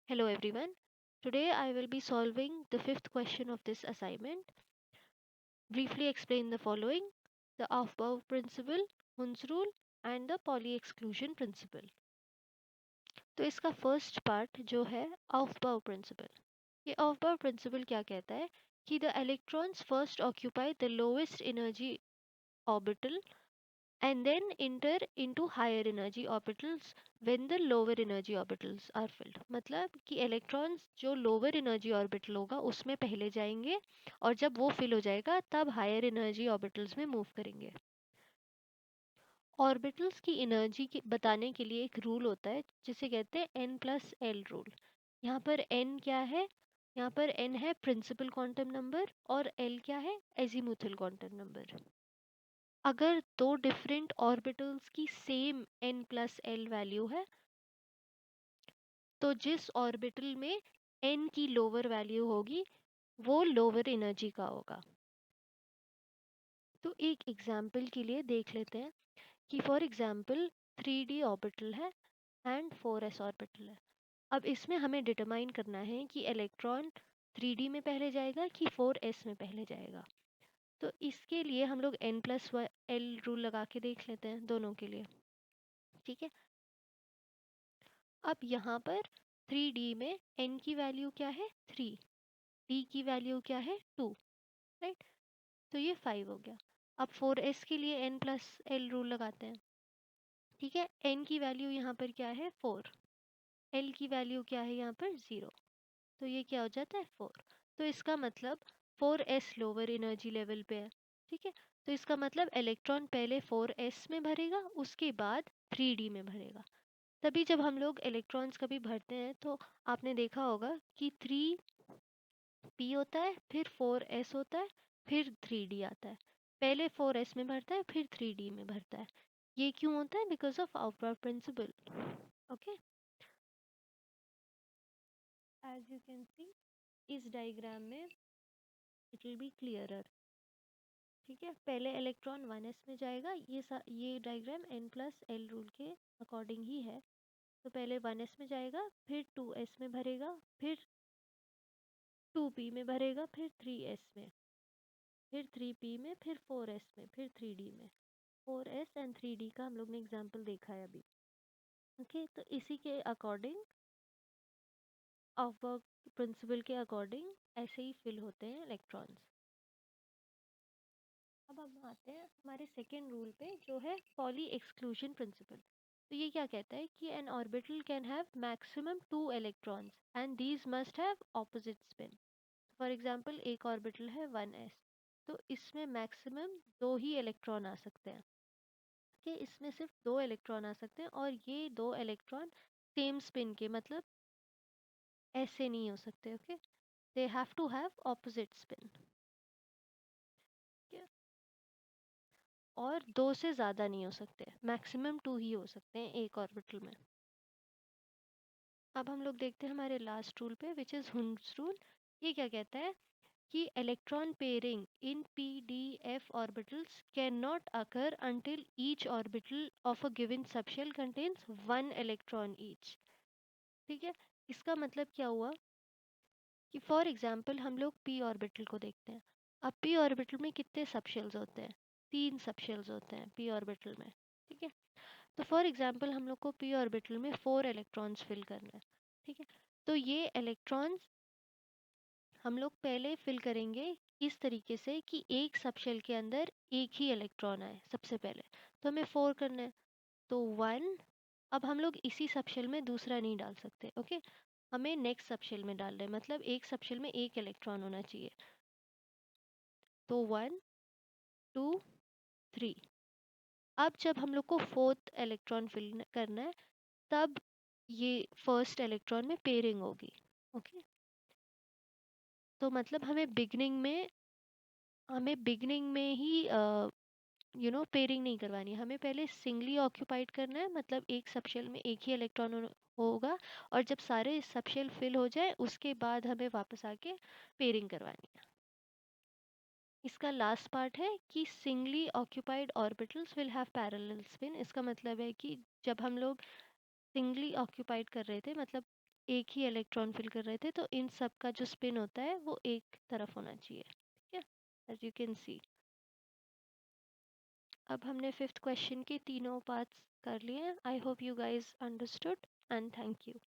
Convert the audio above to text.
Hello everyone. Today I will be solving the fifth question of this assignment. Briefly explain the following: the Aufbau principle, Hund's rule, and the Pauli exclusion principle. तो इसका first part जो है Aufbau principle. ये Aufbau principle क्या कहता है कि the electrons first occupy the lowest energy orbital and then enter into higher energy orbitals when the lower energy orbitals are filled. मतलब कि इलेक्ट्रॉन्स जो लोअर एनर्जी ऑर्बिटल होगा उसमें पहले जाएंगे और जब वो फिल हो जाएगा तब हायर एनर्जी ऑर्बिटल्स में मूव करेंगे। ऑर्बिटल्स की एनर्जी की बताने के लिए एक रूल होता है जिसे कहते हैं एन प्लस एल रूल। यहाँ पर एन क्या है? यहाँ पर एन है प्रिंसिपल क्वांटम नंबर और एल क्या है? Azimuthal quantum number. अगर दो डिफरेंट ऑर्बिटल्स की same n plus L value है तो जिस ऑर्बिटल में n की लोअर वैल्यू होगी वो लोअर एनर्जी का होगा। तो एक एग्जाम्पल के लिए देख लेते हैं कि फॉर एग्जाम्पल 3d ऑर्बिटल है एंड 4s ऑर्बिटल है। अब इसमें हमें डिटरमाइन करना है कि इलेक्ट्रॉन 3d में पहले जाएगा कि 4s में पहले जाएगा। तो इसके लिए हम लोग n प्लस एल रूल लगा के देख लेते हैं दोनों के लिए। ठीक है, अब यहाँ पर 3D में n की वैल्यू क्या है? 3, d की वैल्यू क्या है? 2, राइट। तो ये 5 हो गया। अब 4s के लिए n प्लस एल रूल लगाते हैं। ठीक है, n की वैल्यू यहाँ पर क्या है? 4, l की वैल्यू क्या है यहाँ पर? 0। तो ये क्या हो जाता है? 4। तो इसका मतलब 4s लोअर एनर्जी लेवल पे है। ठीक है, तो इसका मतलब इलेक्ट्रॉन पहले 4s में भरेगा उसके बाद 3D में भरेगा। तभी जब हम लोग इलेक्ट्रॉन्स कभी भरते हैं तो आपने देखा होगा कि 3p होता है, फिर 4s होता है, फिर 3d आता है। पहले 4s में भरता है फिर 3d में भरता है। ये क्यों होता है? Because of outward principle. Okay, as you can see इस डायग्राम में इट विल बी क्लियरर। ठीक है, पहले इलेक्ट्रॉन 1s में जाएगा। ये diagram n plus L rule के अकॉर्डिंग ही है। तो पहले 1s में जाएगा, फिर 2s में भरेगा, फिर 2p में भरेगा, फिर 3s में, फिर 3p में, फिर 4s में, फिर 3d में। 4s एंड 3d का हम लोग ने एग्जाम्पल देखा है अभी। ओके, तो इसी के अकॉर्डिंग ऑफ प्रिंसिपल के अकॉर्डिंग ऐसे ही फिल होते हैं इलेक्ट्रॉन्स। अब हम आते हैं हमारे सेकेंड रूल पे जो है पॉली एक्सक्लूजन प्रिंसिपल। तो ये क्या कहता है कि N orbital can have maximum 2 electrons and these must have opposite spin. For example एक ऑर्बिटल है 1s, तो इसमें मैक्सिमम 2 ही इलेक्ट्रॉन आ सकते हैं। कि इसमें सिर्फ 2 इलेक्ट्रॉन आ सकते हैं और ये 2 इलेक्ट्रॉन सेम स्पिन के, मतलब ऐसे नहीं हो सकते। Okay, they have to have opposite spin. और 2 से ज़्यादा नहीं हो सकते, मैक्सिमम 2 ही हो सकते हैं एक ऑर्बिटल में। अब हम लोग देखते हैं हमारे लास्ट रूल पे विच इज़ हुंड्स रूल। ये क्या कहता है कि electron pairing in p-d-f orbitals cannot occur until each orbital of a given subshell contains 1 electron each। ठीक है, इसका मतलब क्या हुआ कि फॉर एग्जाम्पल हम लोग p ऑर्बिटल को देखते हैं। अब p ऑर्बिटल में कितने सबशेल्स होते हैं? 3 सबशेल्स होते हैं p ऑर्बिटल में। ठीक है, तो फॉर एग्जाम्पल हम लोग को p ऑर्बिटल में 4 इलेक्ट्रॉन्स फिल करना है। ठीक है, तो ये इलेक्ट्रॉन्स हम लोग पहले फिल करेंगे इस तरीके से कि एक सबशेल के अंदर एक ही इलेक्ट्रॉन आए सबसे पहले। तो हमें 4 करना है, तो 1। अब हम लोग इसी सबशेल में दूसरा नहीं डाल सकते। ओके, हमें नेक्स्ट सबशेल में डाल रहे हैं, मतलब एक सबशेल में एक इलेक्ट्रॉन होना चाहिए। तो 1, 2, 3। अब जब हम लोग को फोर्थ इलेक्ट्रॉन फिल करना है तब ये फर्स्ट इलेक्ट्रॉन में पेयरिंग होगी। ओके, तो मतलब हमें बिगनिंग में ही पेयरिंग नहीं करवानी है। हमें पहले सिंगली ऑक्यूपाइड करना है, मतलब एक सबशेल में एक ही इलेक्ट्रॉन होगा और जब सारे सबशेल फिल हो जाए उसके बाद हमें वापस आके पेयरिंग करवानी है। इसका लास्ट पार्ट है कि singly occupied orbitals will have parallel spin. इसका मतलब है कि जब हम लोग सिंगली ऑक्यूपाइड कर रहे थे, मतलब एक ही इलेक्ट्रॉन फिल कर रहे थे, तो इन सब का जो स्पिन होता है वो एक तरफ होना चाहिए। ठीक है, एज यू कैन सी। अब हमने फिफ्थ क्वेश्चन के तीनों पार्ट्स कर लिए हैं। I hope you guys understood and thank you.